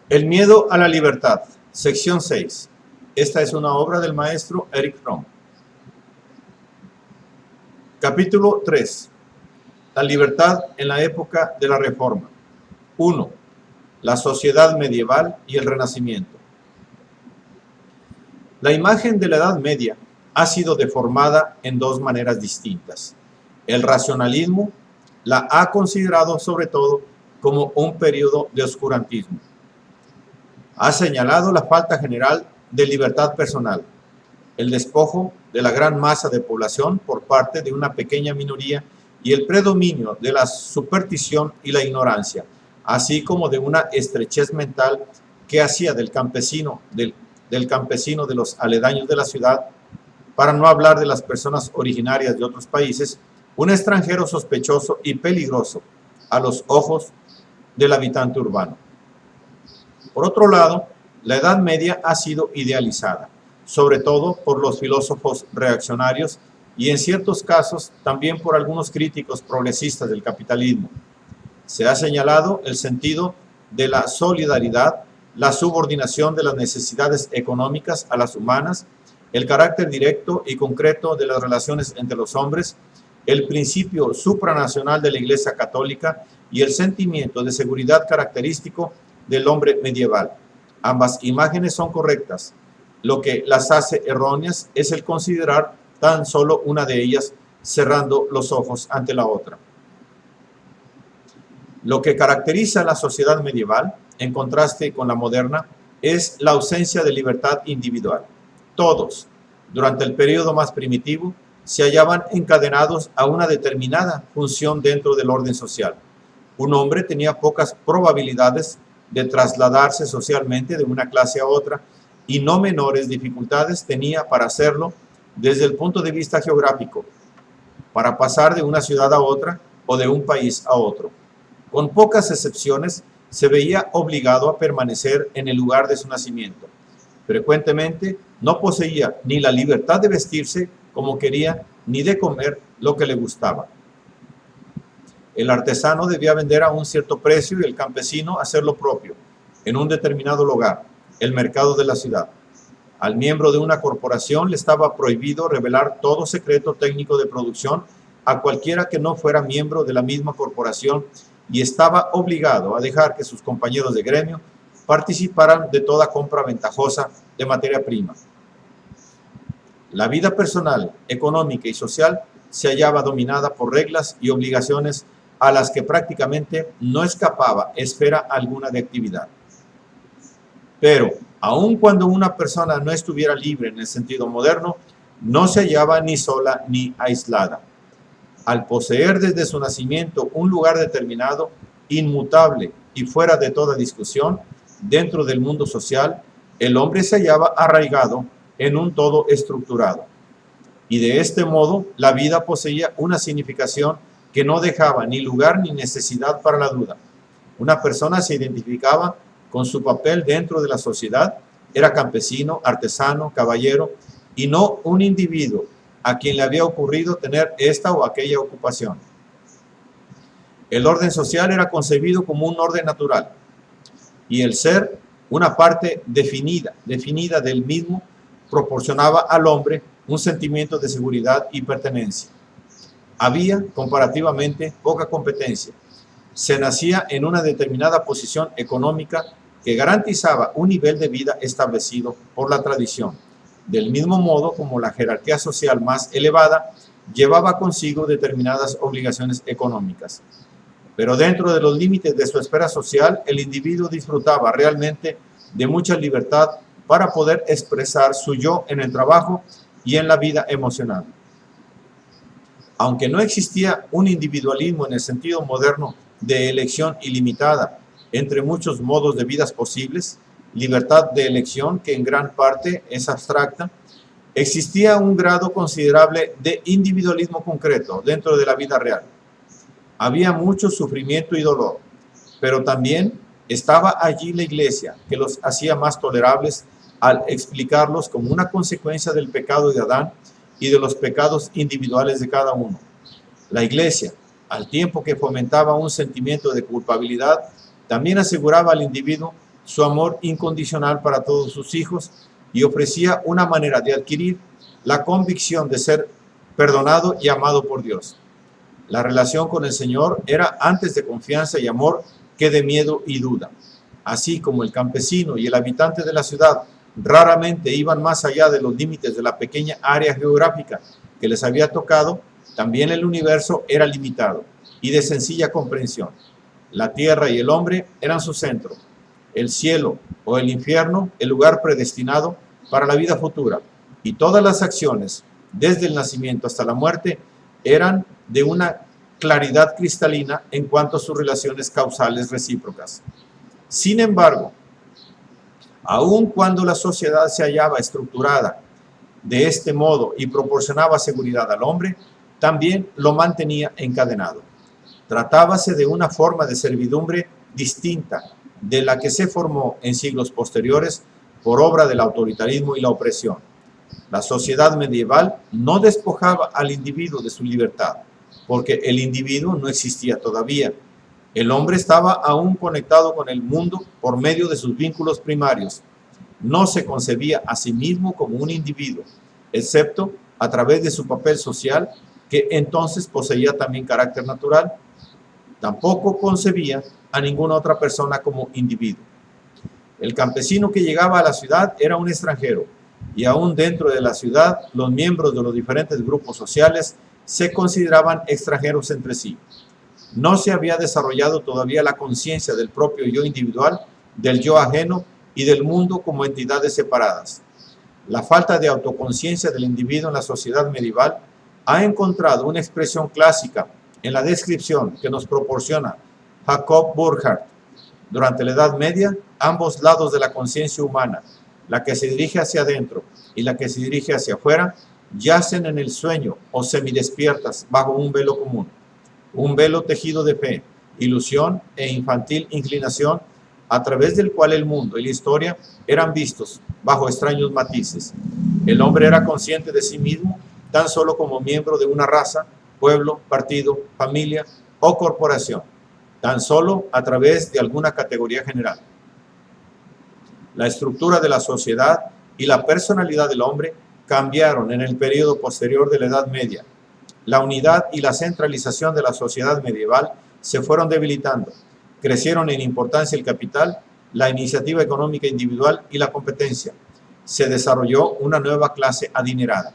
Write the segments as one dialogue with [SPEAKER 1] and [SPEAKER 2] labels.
[SPEAKER 1] El miedo a la libertad, sección 6. Esta es una obra del maestro Erich Fromm. Capítulo 3. La libertad en la época de la Reforma. 1. La sociedad medieval y el Renacimiento. La imagen de la Edad Media ha sido deformada en dos maneras distintas. El racionalismo la ha considerado sobre todo como un periodo de oscurantismo. Ha señalado la falta general de libertad personal, el despojo de la gran masa de población por parte de una pequeña minoría y el predominio de la superstición y la ignorancia, así como de una estrechez mental que hacía del campesino de los aledaños de la ciudad, para no hablar de las personas originarias de otros países, un extranjero sospechoso y peligroso a los ojos del habitante urbano. Por otro lado, la Edad Media ha sido idealizada, sobre todo por los filósofos reaccionarios y en ciertos casos también por algunos críticos progresistas del capitalismo. Se ha señalado el sentido de la solidaridad, la subordinación de las necesidades económicas a las humanas, el carácter directo y concreto de las relaciones entre los hombres, el principio supranacional de la Iglesia Católica y el sentimiento de seguridad característico del hombre medieval. Ambas imágenes son correctas. Lo que las hace erróneas es el considerar tan solo una de ellas cerrando los ojos ante la otra. Lo que caracteriza a la sociedad medieval, en contraste con la moderna, es la ausencia de libertad individual. Todos, durante el periodo más primitivo, se hallaban encadenados a una determinada función dentro del orden social. Un hombre tenía pocas probabilidades de trasladarse socialmente de una clase a otra y no menores dificultades tenía para hacerlo desde el punto de vista geográfico, para pasar de una ciudad a otra o de un país a otro. Con pocas excepciones, se veía obligado a permanecer en el lugar de su nacimiento. Frecuentemente no poseía ni la libertad de vestirse como quería, ni de comer lo que le gustaba. El artesano debía vender a un cierto precio y el campesino hacer lo propio, en un determinado lugar, el mercado de la ciudad. Al miembro de una corporación le estaba prohibido revelar todo secreto técnico de producción a cualquiera que no fuera miembro de la misma corporación y estaba obligado a dejar que sus compañeros de gremio participaran de toda compra ventajosa de materia prima. La vida personal, económica y social se hallaba dominada por reglas y obligaciones a las que prácticamente no escapaba esfera alguna de actividad. Pero, aun cuando una persona no estuviera libre en el sentido moderno, no se hallaba ni sola ni aislada. Al poseer desde su nacimiento un lugar determinado, inmutable y fuera de toda discusión, dentro del mundo social, el hombre se hallaba arraigado en un todo estructurado. Y de este modo, la vida poseía una significación que no dejaba ni lugar ni necesidad para la duda. Una persona se identificaba con su papel dentro de la sociedad, era campesino, artesano, caballero, y no un individuo a quien le había ocurrido tener esta o aquella ocupación. El orden social era concebido como un orden natural, y el ser, una parte definida del mismo, proporcionaba al hombre un sentimiento de seguridad y pertenencia. Había, comparativamente, poca competencia. Se nacía en una determinada posición económica que garantizaba un nivel de vida establecido por la tradición, del mismo modo como la jerarquía social más elevada llevaba consigo determinadas obligaciones económicas. Pero dentro de los límites de su esfera social, el individuo disfrutaba realmente de mucha libertad para poder expresar su yo en el trabajo y en la vida emocional. Aunque no existía un individualismo en el sentido moderno de elección ilimitada entre muchos modos de vidas posibles, libertad de elección que en gran parte es abstracta, existía un grado considerable de individualismo concreto dentro de la vida real. Había mucho sufrimiento y dolor, pero también estaba allí la Iglesia, que los hacía más tolerables al explicarlos como una consecuencia del pecado de Adán y de los pecados individuales de cada uno. La Iglesia, al tiempo que fomentaba un sentimiento de culpabilidad, también aseguraba al individuo su amor incondicional para todos sus hijos y ofrecía una manera de adquirir la convicción de ser perdonado y amado por Dios. La relación con el Señor era antes de confianza y amor que de miedo y duda. Así como el campesino y el habitante de la ciudad raramente iban más allá de los límites de la pequeña área geográfica que les había tocado, también el universo era limitado y de sencilla comprensión. La tierra y el hombre eran su centro, el cielo o el infierno el lugar predestinado para la vida futura, y todas las acciones, desde el nacimiento hasta la muerte, eran de una claridad cristalina en cuanto a sus relaciones causales recíprocas. Sin embargo, aun cuando la sociedad se hallaba estructurada de este modo y proporcionaba seguridad al hombre, también lo mantenía encadenado. Tratábase de una forma de servidumbre distinta de la que se formó en siglos posteriores por obra del autoritarismo y la opresión. La sociedad medieval no despojaba al individuo de su libertad, porque el individuo no existía todavía. El hombre estaba aún conectado con el mundo por medio de sus vínculos primarios. No se concebía a sí mismo como un individuo, excepto a través de su papel social, que entonces poseía también carácter natural. Tampoco concebía a ninguna otra persona como individuo. El campesino que llegaba a la ciudad era un extranjero, y aún dentro de la ciudad, los miembros de los diferentes grupos sociales se consideraban extranjeros entre sí. No se había desarrollado todavía la conciencia del propio yo individual, del yo ajeno y del mundo como entidades separadas. La falta de autoconciencia del individuo en la sociedad medieval ha encontrado una expresión clásica en la descripción que nos proporciona Jacob Burckhardt. Durante la Edad Media, ambos lados de la conciencia humana, la que se dirige hacia adentro y la que se dirige hacia afuera, yacen en el sueño o semidespiertas bajo un velo común, un velo tejido de fe, ilusión e infantil inclinación, a través del cual el mundo y la historia eran vistos bajo extraños matices. El hombre era consciente de sí mismo tan solo como miembro de una raza, pueblo, partido, familia o corporación, tan solo a través de alguna categoría general. La estructura de la sociedad y la personalidad del hombre cambiaron en el periodo posterior de la Edad Media. La unidad y la centralización de la sociedad medieval se fueron debilitando. Crecieron en importancia el capital, la iniciativa económica individual y la competencia. Se desarrolló una nueva clase adinerada.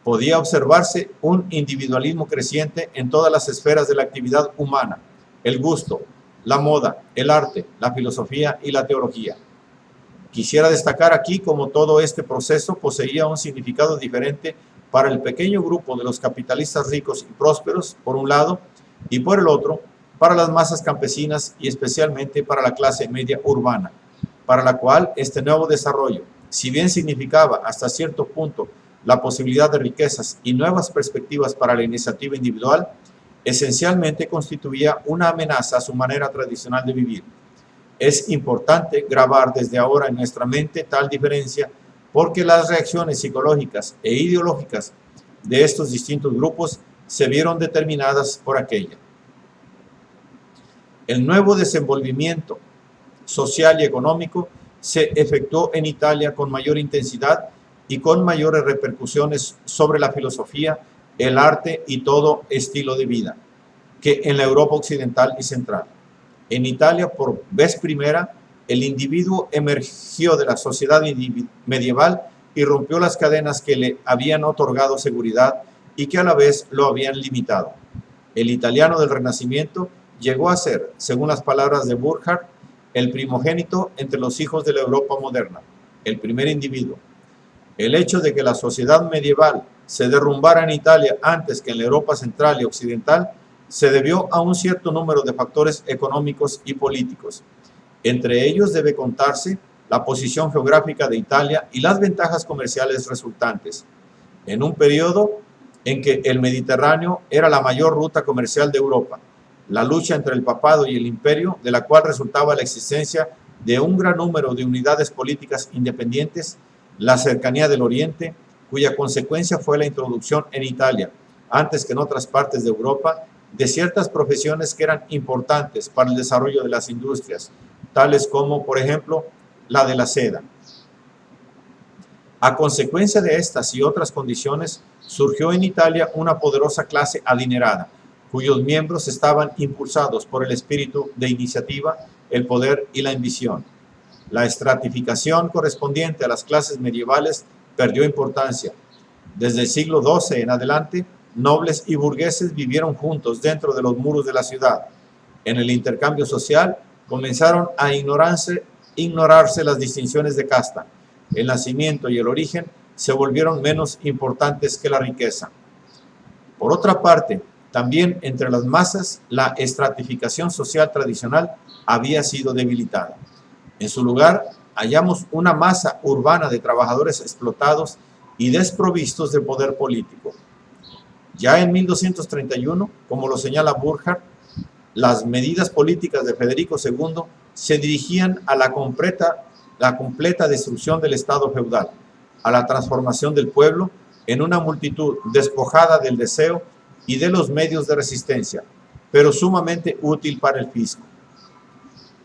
[SPEAKER 1] Podía observarse un individualismo creciente en todas las esferas de la actividad humana: el gusto, la moda, el arte, la filosofía y la teología. Quisiera destacar aquí cómo todo este proceso poseía un significado diferente para el pequeño grupo de los capitalistas ricos y prósperos, por un lado, y por el otro, para las masas campesinas y especialmente para la clase media urbana, para la cual este nuevo desarrollo, si bien significaba hasta cierto punto la posibilidad de riquezas y nuevas perspectivas para la iniciativa individual, esencialmente constituía una amenaza a su manera tradicional de vivir. Es importante grabar desde ahora en nuestra mente tal diferencia, porque las reacciones psicológicas e ideológicas de estos distintos grupos se vieron determinadas por aquella. El nuevo desenvolvimiento social y económico se efectuó en Italia con mayor intensidad y con mayores repercusiones sobre la filosofía, el arte y todo estilo de vida, que en la Europa occidental y central. En Italia, por vez primera, el individuo emergió de la sociedad medieval y rompió las cadenas que le habían otorgado seguridad y que a la vez lo habían limitado. El italiano del Renacimiento llegó a ser, según las palabras de Burckhardt, el primogénito entre los hijos de la Europa moderna, el primer individuo. El hecho de que la sociedad medieval se derrumbara en Italia antes que en la Europa central y occidental se debió a un cierto número de factores económicos y políticos. Entre ellos debe contarse la posición geográfica de Italia y las ventajas comerciales resultantes, en un periodo en que el Mediterráneo era la mayor ruta comercial de Europa, la lucha entre el papado y el imperio, de la cual resultaba la existencia de un gran número de unidades políticas independientes, la cercanía del Oriente, cuya consecuencia fue la introducción en Italia, antes que en otras partes de Europa, de ciertas profesiones que eran importantes para el desarrollo de las industrias, tales como, por ejemplo, la de la seda. A consecuencia de estas y otras condiciones, surgió en Italia una poderosa clase adinerada, cuyos miembros estaban impulsados por el espíritu de iniciativa, el poder y la ambición. La estratificación correspondiente a las clases medievales perdió importancia. Desde el siglo XII en adelante, nobles y burgueses vivieron juntos dentro de los muros de la ciudad. En el intercambio social comenzaron a ignorarse las distinciones de casta. El nacimiento y el origen se volvieron menos importantes que la riqueza. Por otra parte, también entre las masas, la estratificación social tradicional había sido debilitada. En su lugar, hallamos una masa urbana de trabajadores explotados y desprovistos de poder político. Ya en 1231, como lo señala Burckhardt, las medidas políticas de Federico II se dirigían a la completa destrucción del Estado feudal, a la transformación del pueblo en una multitud despojada del deseo y de los medios de resistencia, pero sumamente útil para el fisco.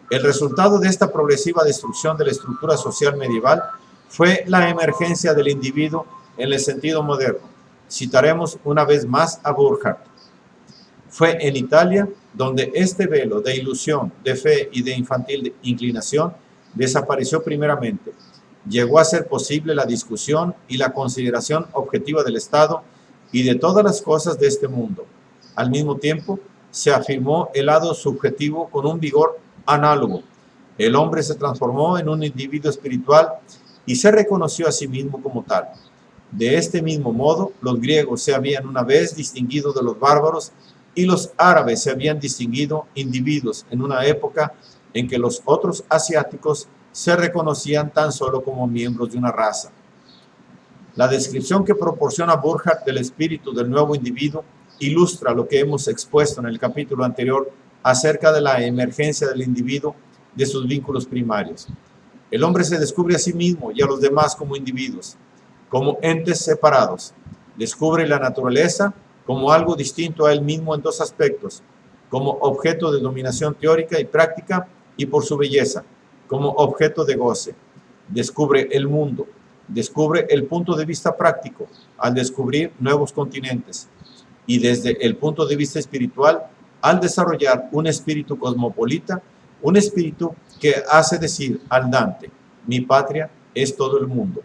[SPEAKER 1] El resultado de esta progresiva destrucción de la estructura social medieval fue la emergencia del individuo en el sentido moderno. Citaremos una vez más a Burckhardt. Fue en Italia donde este velo de ilusión, de fe y de infantil inclinación desapareció primeramente. Llegó a ser posible la discusión y la consideración objetiva del Estado y de todas las cosas de este mundo. Al mismo tiempo, se afirmó el lado subjetivo con un vigor análogo. El hombre se transformó en un individuo espiritual y se reconoció a sí mismo como tal. De este mismo modo, los griegos se habían una vez distinguido de los bárbaros y los árabes se habían distinguido individuos en una época en que los otros asiáticos se reconocían tan solo como miembros de una raza. La descripción que proporciona Burckhardt del espíritu del nuevo individuo ilustra lo que hemos expuesto en el capítulo anterior acerca de la emergencia del individuo de sus vínculos primarios. El hombre se descubre a sí mismo y a los demás como individuos, como entes separados. Descubre la naturaleza como algo distinto a él mismo en dos aspectos, como objeto de dominación teórica y práctica y por su belleza, como objeto de goce. Descubre el mundo, descubre el punto de vista práctico al descubrir nuevos continentes y desde el punto de vista espiritual al desarrollar un espíritu cosmopolita, un espíritu que hace decir al Dante, mi patria es todo el mundo.